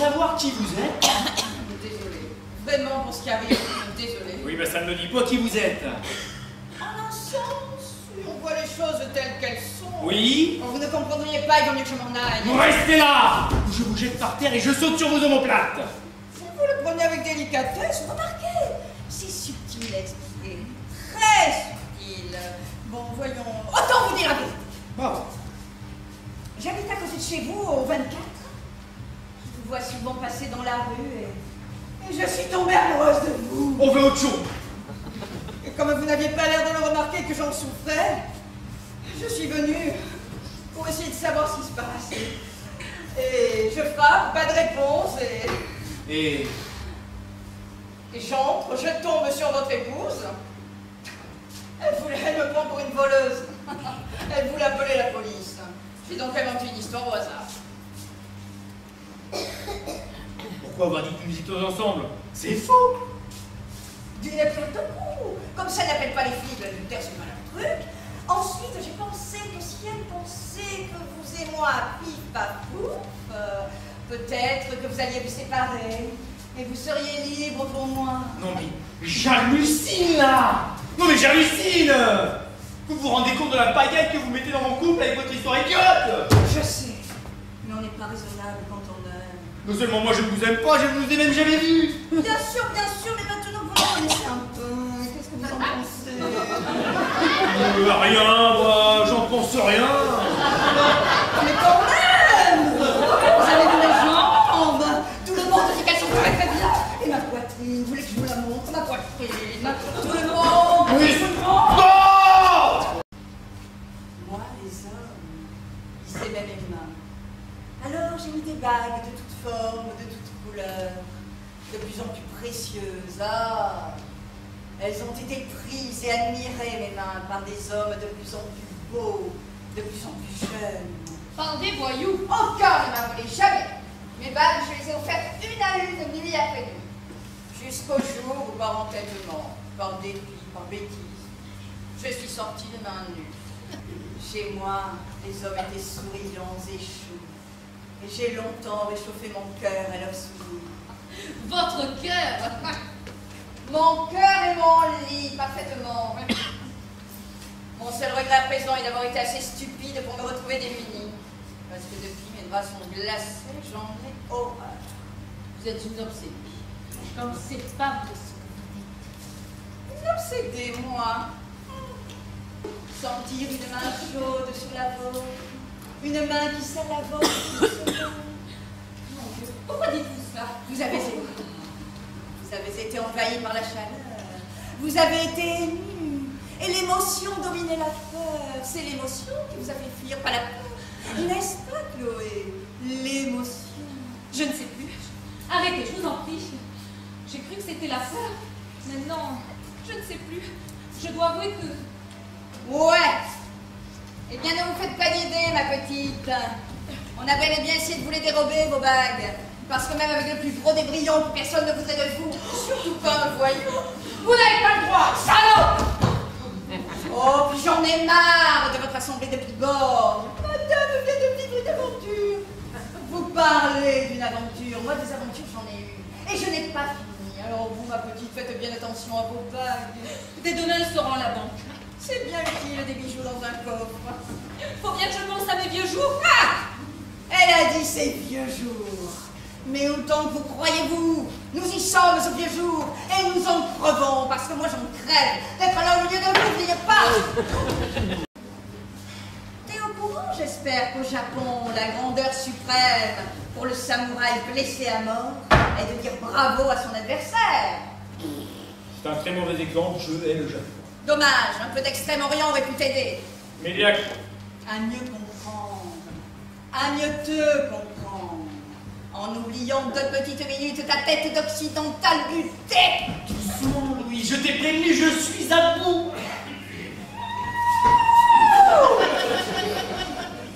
savoir qui vous êtes? Désolée. Vraiment, pour ce qui arrive, désolée. Oui, ben ça ne me dit pas qui vous êtes. En un sens, on voit les choses telles qu'elles sont. Oui? Vous ne comprendriez pas, il vaut mieux que je m'en aille. Vous restez là! Ou je vous jette par terre et je saute sur vos omoplates. Si vous le prenez avec délicatesse, remarquez, c'est subtil à expliquer. Très subtil. Bon, voyons. Autant vous dire la vérité. Bon. J'habite à côté de chez vous, au 24. Je vous vois souvent passer dans la rue et je suis tombée amoureuse de vous. On veut autre chose. Et comme vous n'aviez pas l'air de le remarquer que j'en souffrais, je suis venue pour essayer de savoir ce qui se passe. Et je frappe, pas de réponse, Et j'entre, je tombe sur votre épouse. Elle me prend pour une voleuse. Elle voulait appeler la police. J'ai donc inventé une histoire au hasard. pourquoi avoir dit que nous étions ensemble? C'est faux. Du n'importe coup. Comme ça n'appelle pas les flics, l'adultère c'est pas leur truc. Ensuite, j'ai pensé que si elle pensait que vous et moi, pif paf pouf, peut-être que vous alliez vous séparer et vous seriez libre pour moi. Non mais j'hallucine là. Non mais j'hallucine. Vous vous rendez compte de la pagaille que vous mettez dans mon couple avec votre histoire idiote? Je sais, mais on n'est pas raisonnable quand on aime. Non seulement moi je ne vous aime pas, je ne vous ai même jamais vu. Bien sûr, mais maintenant vous me connaissez un peu. Qu'est-ce que vous en pensez? Rien, moi, j'en pense rien. Mais quand même! Vous avez vu mes jambes? Tout le monde dit qu'elles sont très très bien. Et ma poitrine, vous voulez que je vous la montre? Ma poitrine, tout le monde! Oui. Tout le monde! Non! Moi, les hommes, c'est même les mains. Alors j'ai mis des bagues de toutes formes, de toutes couleurs, de plus en plus précieuses. Ah! Elles ont été prises et admirées, mes mains, par des hommes de plus en plus beaux, de plus en plus jeunes. Par des voyous. Encore ne m'a volé, jamais. Mes bagues, je les ai offertes une à une, nuit après nuit. Jusqu'au jour où, par entêtement, par dépit, par bêtise, je suis sortie de main nue. Chez moi, les hommes étaient souriants et choux. Et j'ai longtemps réchauffé mon cœur à leurs souvenirs. Votre cœur. Mon cœur et mon lit, parfaitement. Mon seul regret à présent est d'avoir été assez stupide pour me retrouver démunie. Parce que depuis, mes bras sont glacés, j'en ai horreur. Vous êtes une obsédée. Comme c'est pas vrai ce que vous dites. Une obsédée, moi. Sentir une main chaude sur la vôtre. Une main qui serre la vôtre. Mon Dieu, pourquoi dites-vous ça? Vous avez été envahi par la chaleur. Vous avez été ému. Et l'émotion dominait la peur. C'est l'émotion qui vous a fait fuir, pas la peur. N'est-ce pas, Chloé? L'émotion. Je ne sais plus. Arrêtez, je vous en prie. J'ai cru que c'était la peur. Maintenant, je ne sais plus. Je dois avouer que... Ouais. Eh bien, ne vous faites pas d'idée, ma petite. On a bel et bien essayé de vous les dérober, vos bagues. Parce que même avec le plus gros des brillants, personne ne voudrait de vous. Surtout pas un voyou. Vous n'avez pas le droit, salaud! Oh, puis j'en ai marre de votre assemblée de pibords. Madame vient de vivre une aventure. Vous parlez d'une aventure. Moi, des aventures, j'en ai eu. Et je n'ai pas fini. Alors vous, ma petite, faites bien attention à vos bagues. dès demain, elles seront à la banque. C'est bien utile, des bijoux dans un coffre. Faut bien que je pense à mes vieux jours. Ah! Elle a dit ces vieux jours. Mais autant que vous croyez-vous, nous y sommes aux vieux jours, et nous en crevons, parce que moi j'en crève d'être là au milieu de vous, n'oubliez pas. T'es au courant, j'espère, qu'au Japon, la grandeur suprême pour le samouraï blessé à mort est de dire bravo à son adversaire. C'est un très mauvais exemple, je hais le Japon. Dommage, un peu d'Extrême-Orient aurait pu t'aider. Médiac. À mieux comprendre, à mieux te comprendre. En oubliant 2 petites minutes ta tête d'occidental butée. Doucement, Louis, je t'ai prévenu, je suis à bout.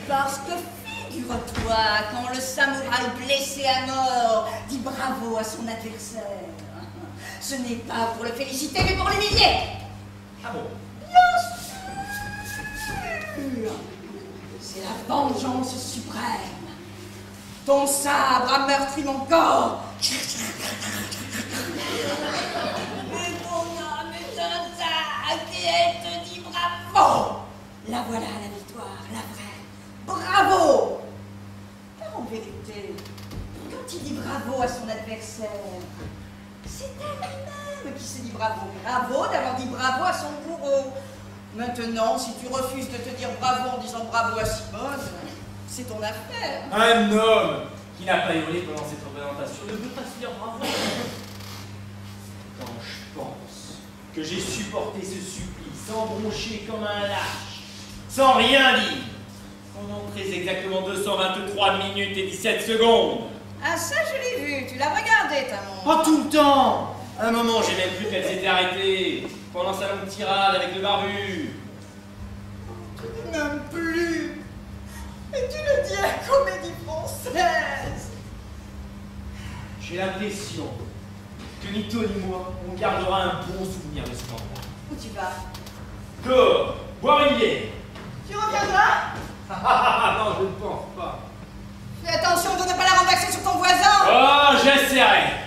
Parce que figure-toi, quand le samouraï blessé à mort dit bravo à son adversaire, ce n'est pas pour le féliciter, mais pour l'humilier. Ah bon? Bien sûr. C'est la vengeance suprême. Ton sabre a meurtri mon corps. Mais ton âme est intacte et elle te dit bravo. La voilà la victoire, la vraie. Bravo. Car en vérité, quand il dit bravo à son adversaire, c'est elle-même qui se dit bravo. Bravo d'avoir dit bravo à son bourreau. Maintenant, si tu refuses de te dire bravo en disant bravo à Simone, c'est ton affaire. Un homme qui n'a pas hurlé pendant cette représentation ne peut pas se dire bravo. Quand je pense que j'ai supporté ce supplice sans broncher comme un lâche, sans rien dire, pendant très exactement 223 minutes et 17 secondes. Ah ça je l'ai vu, tu l'as regardé ta montre. Pas tout le temps. À un moment, j'ai même cru qu'elle s'était arrêtée pendant sa longue tirade avec le barbu. Tu ne m'aimes plus. Et tu le dis à la Comédie Française. J'ai l'impression que ni toi ni moi, on gardera un bon souvenir de ce moment. Où tu vas? Dehors, boire une bière. Tu reviendras? Non, je ne pense pas. Fais attention de ne pas la renverser sur ton voisin. Oh, j'essaierai.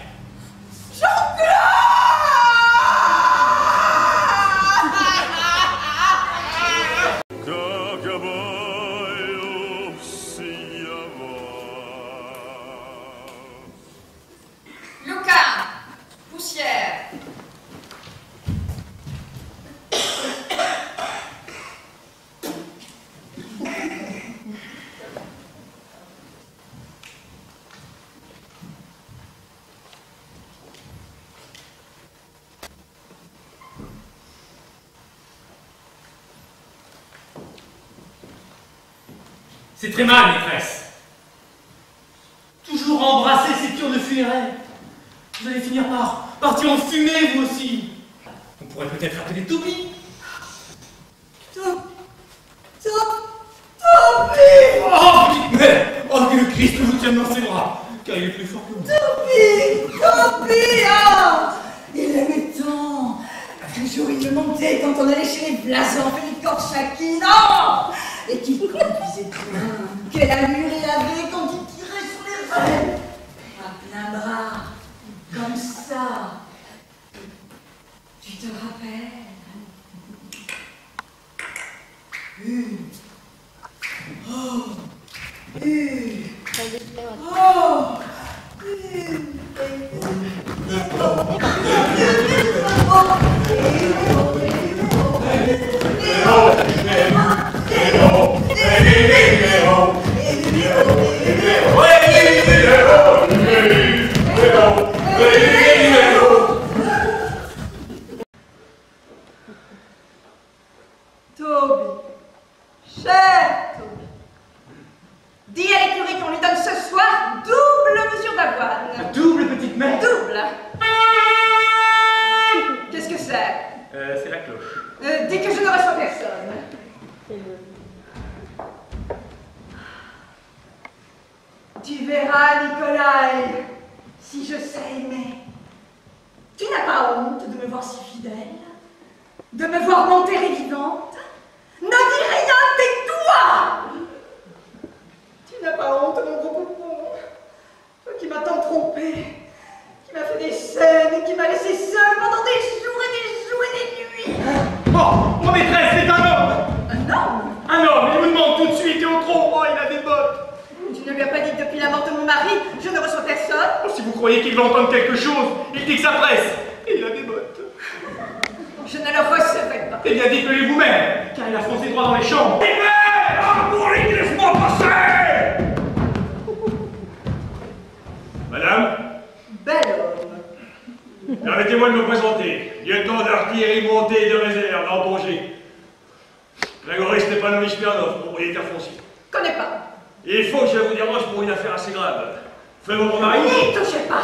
Luca, poussière. C'est très mal, maîtresse. Toujours embrasser ces turnes funéraires. Vous allez finir par partir en fumée, vous aussi. On pourrait peut-être appeler Toby. Toby. Oh, petite mère. Oh, que le Christ vous tienne dans ses bras, car il est plus fort que vous. Toby, ah, il aimait tant. Toujours il me montait quand on allait chez les blasons, Philippe Korchaki, non. Et qu'il conduisait bien. Quelle allure il avait quand il tirait sur les rêves. À plein bras, comme ça. Tu te rappelles? Toby, cher Toby, dis à l'écurie qu'on lui donne ce soir double mesure d'avoine. Double, petite mère. Double. Qu'est-ce que c'est? C'est la cloche. Dis que je ne reçois personne. Tu verras, Nicolai, si je sais aimer. Tu n'as pas honte de me voir si fidèle, de me voir monter et vivante? Ne dis rien, tais-toi! Tu n'as pas honte, mon gros poupon? Toi qui m'as tant trompé, qui m'as fait des scènes et qui m'as laissé seule pendant des jours et des jours et des nuits. Oh, mon maîtresse, c'est un homme. Un homme? Un homme, il me demande tout de suite et au trop. Oh, il a des bottes. Tu ne lui as pas dit que depuis la mort de mon mari, je ne reçois personne? Oh, si vous croyez qu'il va entendre quelque chose, il dit que ça presse. Et il a des bottes. Je ne le recevrai pas. Eh bien, dites-le vous-même, car il a foncé droit dans les chambres. Ah, pourri, laisse-moi passer. Madame, Bel homme. permettez-moi de me présenter. Lieutenant d'artillerie montée de réserve embauché. Grégory Stépanovic Pernov, propriétaire foncier. Connais pas. Il faut que je vous dérange pour une affaire assez grave. Fais-moi mon mari, N'y touchez pas.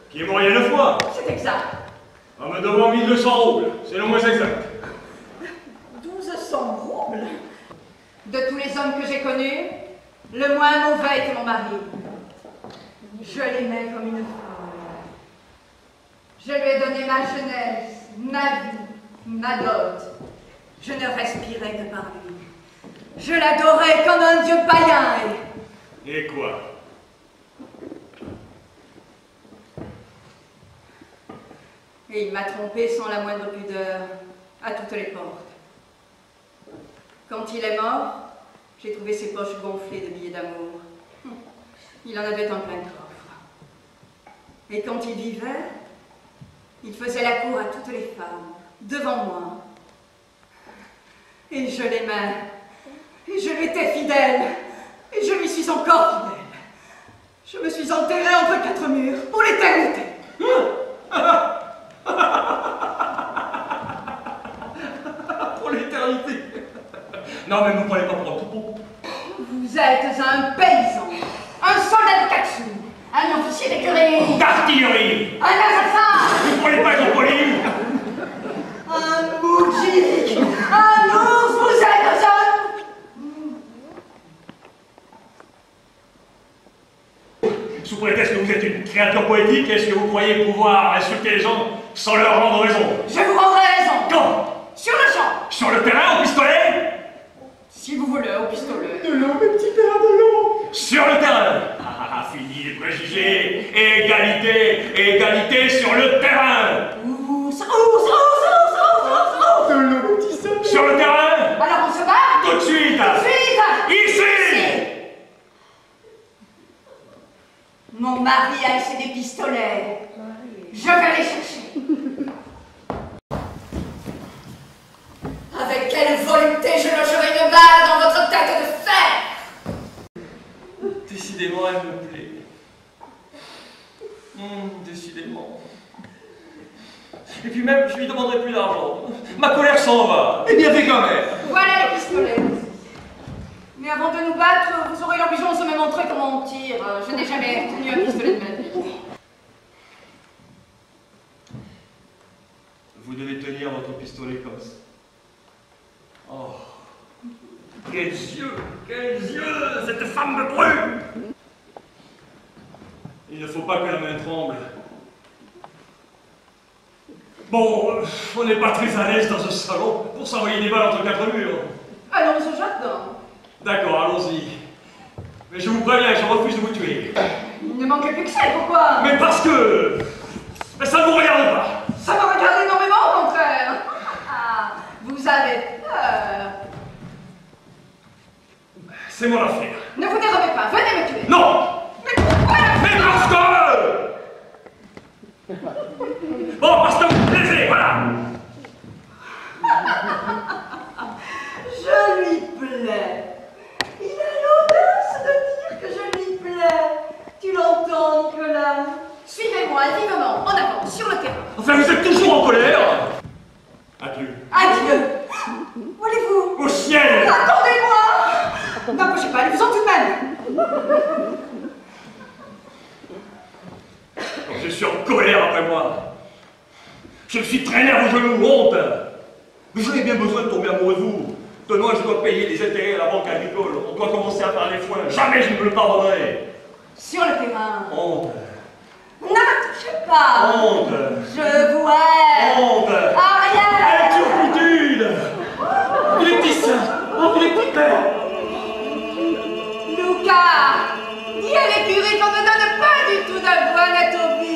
qui est mort il y a 9 mois, C'est exact. en me devant 1200 roubles. C'est le moins exact. 1200 roubles. De tous les hommes que j'ai connus, le moins mauvais était mon mari. Je l'aimais comme une femme. Je lui ai donné ma jeunesse, ma vie, ma dot. Je ne respirais que par lui. Je l'adorais comme un dieu païen. Et quoi? Et il m'a trompée sans la moindre pudeur, à toutes les portes. Quand il est mort, j'ai trouvé ses poches gonflées de billets d'amour. Il en avait en plein coffre. Et quand il vivait, il faisait la cour à toutes les femmes, devant moi. Et je l'aimais. Et je lui étais fidèle. Et je lui suis encore fidèle. Je me suis enterrée entre quatre murs, pour l'éternité. Pour l'éternité. Non, mais ne me prenez pas pour un troupeau. Vous êtes un paysan, un soldat de Katsu, un officier d'écurie, D'artillerie. un assassin, Vous ne prenez pas pour Pauline. un moujik, un ours, vous êtes un Sous prétexte que vous êtes une créature poétique, est-ce que vous croyez pouvoir insulter les gens sans leur rendre raison? Je vous rendrai raison. Quand? Sur le champ. Sur le terrain, au pistolet? Si vous voulez, au pistolet. De l'eau, mes petits pères, de l'eau. Sur le terrain. Fini les préjugés. Égalité, égalité sur le terrain. Ours. De l'eau, mes petits sœurs. Sur le terrain. Alors on se bat. Tout de suite. Tout de suite. Ici. Mon mari a laissé des pistolets. Je vais les chercher. Avec quelle volonté je logerai une balle dans votre tête de fer. Décidément, elle me plaît. Décidément. Et puis même, je lui demanderai plus d'argent. Ma colère s'en va. Et bien fait quand même. Voilà les pistolets. Mais avant de nous battre, vous aurez l'obligeance de me montrer comment on tire. Je n'ai jamais tenu un pistolet de ma vie. Vous devez tenir votre pistolet comme ça. Oh. Quels yeux! Quels yeux! Cette femme me brûle! Il ne faut pas que la main tremble. Bon, on n'est pas très à l'aise dans ce salon pour s'envoyer des balles entre quatre murs. Allons au jardin. D'accord, allons-y. Mais je vous préviens, je refuse de vous tuer. Il ne manque plus que ça, pourquoi? Mais parce que... Mais ça ne vous regarde pas. Ça me regarde énormément, au contraire. Vous avez peur. C'est mon affaire. Ne vous dérobez pas, venez me tuer. Non! Mais pourquoi? Mais parce que... Bon, parce que vous me plaisez, voilà! Je lui plais. Il a l'audace de dire que je lui plais. Tu l'entends, Nicolas? Suivez-moi vivement, en avant, sur le terrain. Enfin, vous êtes toujours en colère! Adieu. Adieu. Où allez-vous? Au ciel! Attendez-moi. N'approchez pas, allez-vous-en tout de même. Je suis en colère après moi. Je me suis traîné à vos genoux, honte! Mais j'en ai bien besoin de tomber amoureux de vous. Demain, je dois payer des intérêts à la banque agricole. On doit commencer à faire des foins. Jamais je ne me le pardonnerai. Sur le terrain. Honte. Ne me touchez pas. Honte. Je vous hais. Honte. Ariel. Elle est turpitude. Il est petit ça. Il est petit père. Lucas, dis à l'écurie qu'on ne donne pas du tout de voix à Toby.